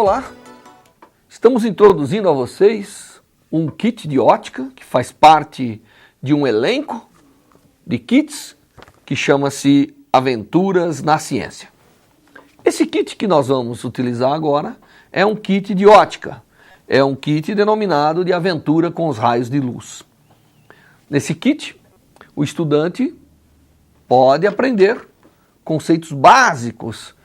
Olá, estamos introduzindo a vocês um kit de ótica que faz parte de um elenco de kits que chama-se Aventuras na Ciência. Esse kit que nós vamos utilizar agora é um kit de ótica, é um kit denominado de Aventura com os Raios de Luz. Nesse kit, o estudante pode aprender conceitos básicos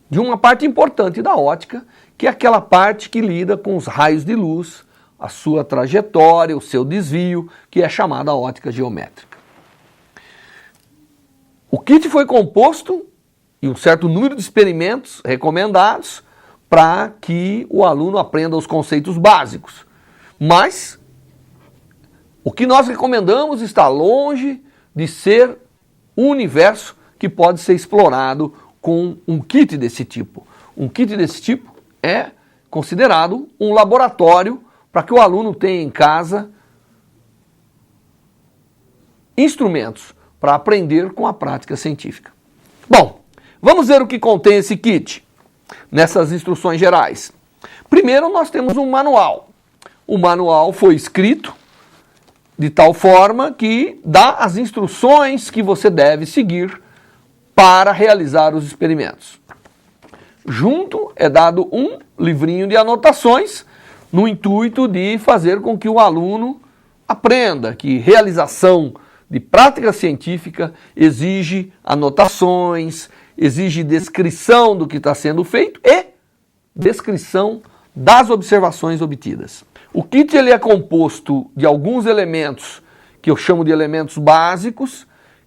de uma parte importante da ótica, que é aquela parte que lida com os raios de luz, a sua trajetória, o seu desvio, que é chamada ótica geométrica. O kit foi composto em um certo número de experimentos recomendados para que o aluno aprenda os conceitos básicos. Mas o que nós recomendamos está longe de ser um universo que pode ser explorado com um kit desse tipo. Um kit desse tipo é considerado um laboratório para que o aluno tenha em casa instrumentos para aprender com a prática científica. Bom, vamos ver o que contém esse kit nessas instruções gerais. Primeiro nós temos um manual. O manual foi escrito de tal forma que dá as instruções que você deve seguir para realizar os experimentos. Junto é dado um livrinho de anotações no intuito de fazer com que o aluno aprenda que realização de prática científica exige anotações, exige descrição do que está sendo feito e descrição das observações obtidas. O kit ele é composto de alguns elementos que eu chamo de elementos básicos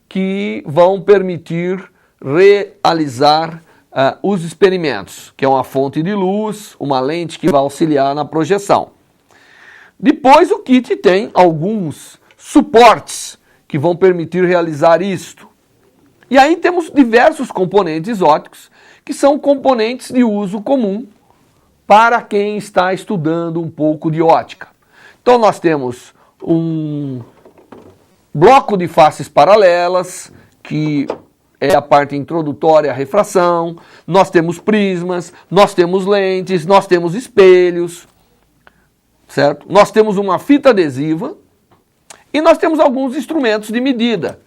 que vão permitir realizar os experimentos, que é uma fonte de luz, uma lente que vai auxiliar na projeção. Depois o kit tem alguns suportes que vão permitir realizar isto. E aí temos diversos componentes ópticos que são componentes de uso comum para quem está estudando um pouco de ótica. Então nós temos um bloco de faces paralelas, que é a parte introdutória à refração, nós temos prismas, nós temos lentes, nós temos espelhos, certo? Nós temos uma fita adesiva e nós temos alguns instrumentos de medida,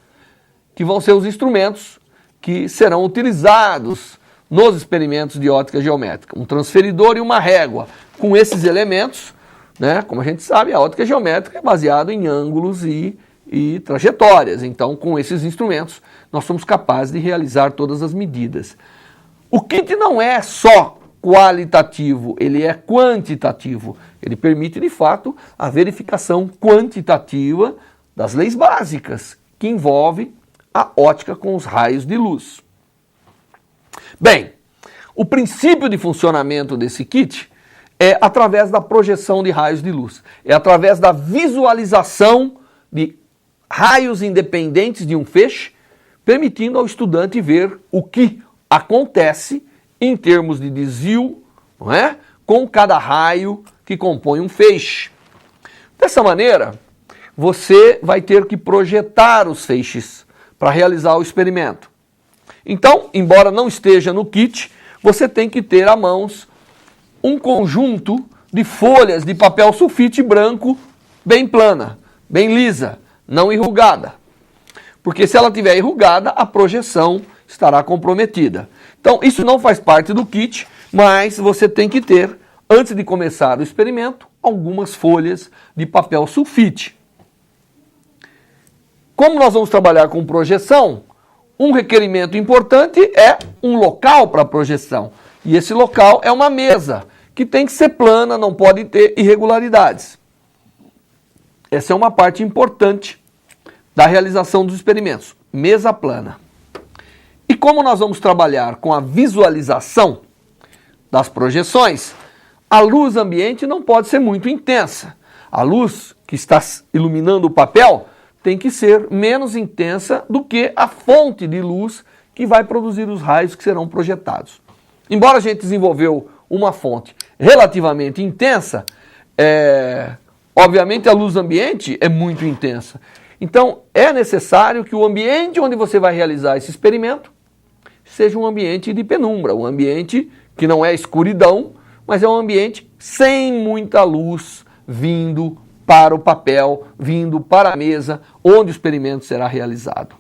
que vão ser os instrumentos que serão utilizados nos experimentos de ótica geométrica. Um transferidor e uma régua. Com esses elementos, né, como a gente sabe, a ótica geométrica é baseada em ângulos e trajetórias. Então, com esses instrumentos, nós somos capazes de realizar todas as medidas. O kit não é só qualitativo, ele é quantitativo. Ele permite, de fato, a verificação quantitativa das leis básicas, que envolve a ótica com os raios de luz. Bem, o princípio de funcionamento desse kit é através da projeção de raios de luz. É através da visualização de raios independentes de um feixe, permitindo ao estudante ver o que acontece em termos de desvio, não é? Com cada raio que compõe um feixe. Dessa maneira, você vai ter que projetar os feixes para realizar o experimento. Então, embora não esteja no kit, você tem que ter à mãos um conjunto de folhas de papel sulfite branco bem plana, bem lisa, não enrugada. Porque se ela tiver enrugada, a projeção estará comprometida. Então, isso não faz parte do kit, mas você tem que ter, antes de começar o experimento, algumas folhas de papel sulfite. Como nós vamos trabalhar com projeção, um requerimento importante é um local para projeção. E esse local é uma mesa, que tem que ser plana, não pode ter irregularidades. Essa é uma parte importante da realização dos experimentos. Mesa plana. E como nós vamos trabalhar com a visualização das projeções, a luz ambiente não pode ser muito intensa. A luz que está iluminando o papel tem que ser menos intensa do que a fonte de luz que vai produzir os raios que serão projetados. Embora a gente desenvolveu uma fonte relativamente intensa, obviamente a luz ambiente é muito intensa. Então é necessário que o ambiente onde você vai realizar esse experimento seja um ambiente de penumbra, um ambiente que não é escuridão, mas é um ambiente sem muita luz vindo para o papel, vindo para a mesa onde o experimento será realizado.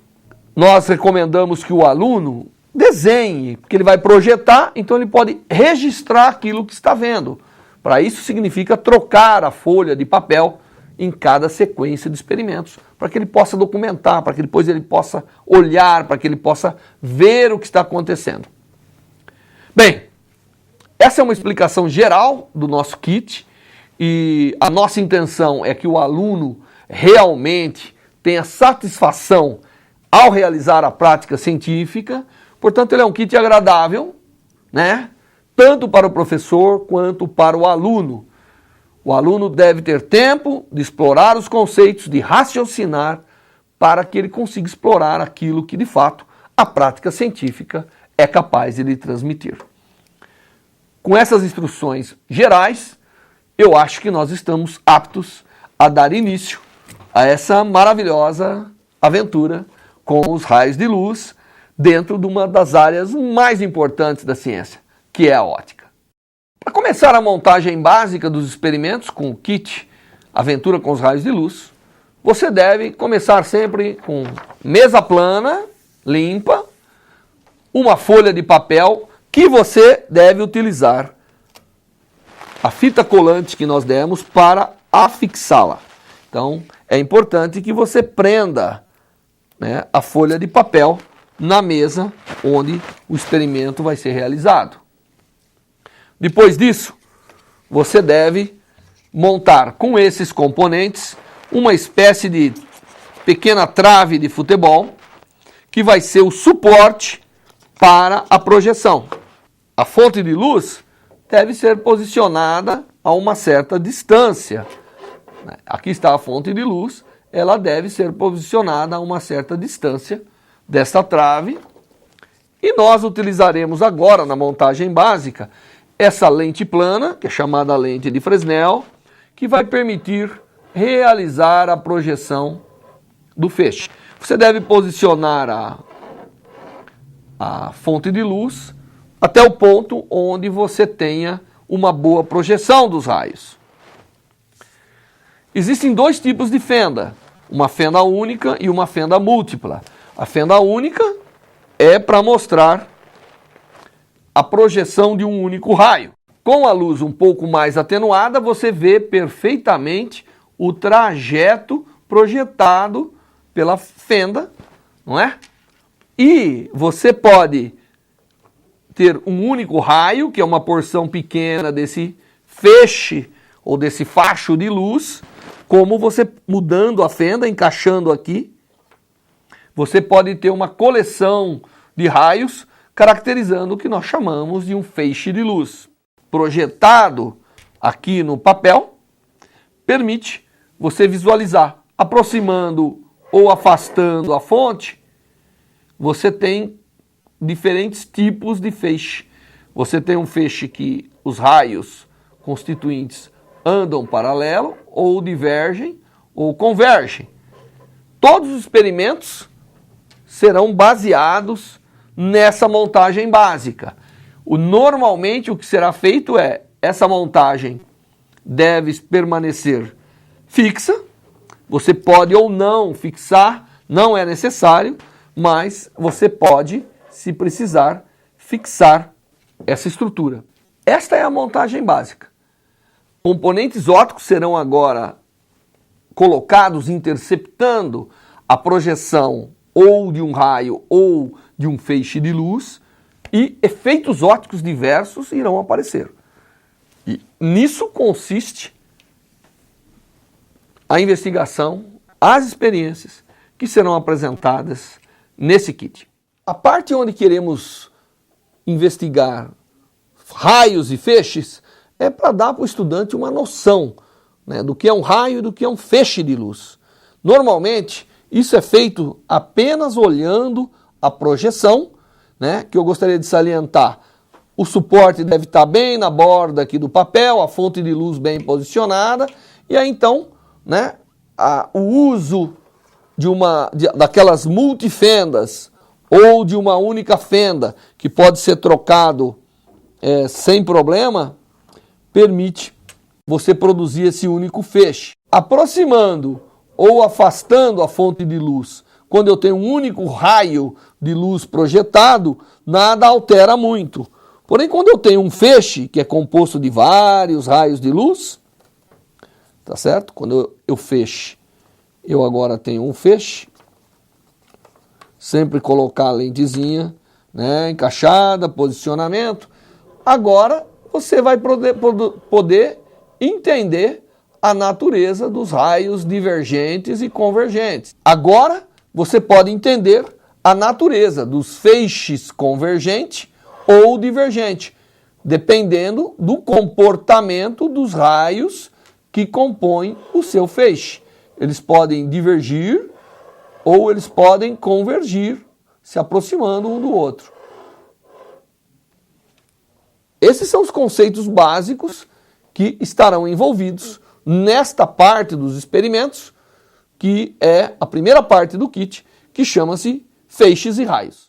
Nós recomendamos que o aluno desenhe, porque ele vai projetar, então ele pode registrar aquilo que está vendo. Para isso significa trocar a folha de papel em cada sequência de experimentos, para que ele possa documentar, para que depois ele possa olhar, para que ele possa ver o que está acontecendo. Bem, essa é uma explicação geral do nosso kit e a nossa intenção é que o aluno realmente tenha satisfação ao realizar a prática científica. Portanto, ele é um kit agradável, né? Tanto para o professor quanto para o aluno. O aluno deve ter tempo de explorar os conceitos, de raciocinar, para que ele consiga explorar aquilo que, de fato, a prática científica é capaz de lhe transmitir. Com essas instruções gerais, eu acho que nós estamos aptos a dar início a essa maravilhosa aventura com os raios de luz dentro de uma das áreas mais importantes da ciência, que é a ótica. Para começar a montagem básica dos experimentos com o kit Aventura com os Raios de Luz, você deve começar sempre com mesa plana, limpa, uma folha de papel que você deve utilizar a fita colante que nós demos para afixá-la. Então, é importante que você prenda, né, a folha de papel na mesa onde o experimento vai ser realizado. Depois disso, você deve montar com esses componentes uma espécie de pequena trave de futebol que vai ser o suporte para a projeção. A fonte de luz deve ser posicionada a uma certa distância. Aqui está a fonte de luz, ela deve ser posicionada a uma certa distância desta trave. E nós utilizaremos agora na montagem básica essa lente plana, que é chamada lente de Fresnel, que vai permitir realizar a projeção do feixe. Você deve posicionar a fonte de luz até o ponto onde você tenha uma boa projeção dos raios. Existem dois tipos de fenda, uma fenda única e uma fenda múltipla. A fenda única é para mostrar a projeção de um único raio. Com a luz um pouco mais atenuada, você vê perfeitamente o trajeto projetado pela fenda, não é? E você pode ter um único raio, que é uma porção pequena desse feixe ou desse facho de luz, como você mudando a fenda, encaixando aqui, você pode ter uma coleção de raios caracterizando o que nós chamamos de um feixe de luz. Projetado aqui no papel, permite você visualizar, aproximando ou afastando a fonte, você tem diferentes tipos de feixe. Você tem um feixe que os raios constituintes andam paralelo, ou divergem, ou convergem. Todos os experimentos serão baseados nessa montagem básica. Normalmente o que será feito é, essa montagem deve permanecer fixa, você pode ou não fixar, não é necessário, mas você pode, se precisar, fixar essa estrutura. Esta é a montagem básica. Componentes ópticos serão agora colocados interceptando a projeção ou de um raio ou de um feixe de luz, e efeitos ópticos diversos irão aparecer. E nisso consiste a investigação, as experiências que serão apresentadas nesse kit. A parte onde queremos investigar raios e feixes é para dar para o estudante uma noção, né, do que é um raio e do que é um feixe de luz. Normalmente, isso é feito apenas olhando a projeção, né, que eu gostaria de salientar. O suporte deve estar bem na borda aqui do papel, a fonte de luz bem posicionada, e aí então, né, o uso daquelas multifendas ou de uma única fenda que pode ser trocado sem problema, permite você produzir esse único feixe. Aproximando ou afastando a fonte de luz, quando eu tenho um único raio de luz projetado, nada altera muito. Porém, quando eu tenho um feixe, que é composto de vários raios de luz, tá certo? Quando eu feixe, eu agora tenho um feixe, sempre colocar a lentezinha, né, encaixada, posicionamento. Agora você vai poder entender a natureza dos raios divergentes e convergentes. Agora você pode entender a natureza dos feixes convergente ou divergente, dependendo do comportamento dos raios que compõem o seu feixe. Eles podem divergir ou eles podem convergir, se aproximando um do outro. Esses são os conceitos básicos que estarão envolvidos nesta parte dos experimentos, que é a primeira parte do kit, que chama-se feixes e raios.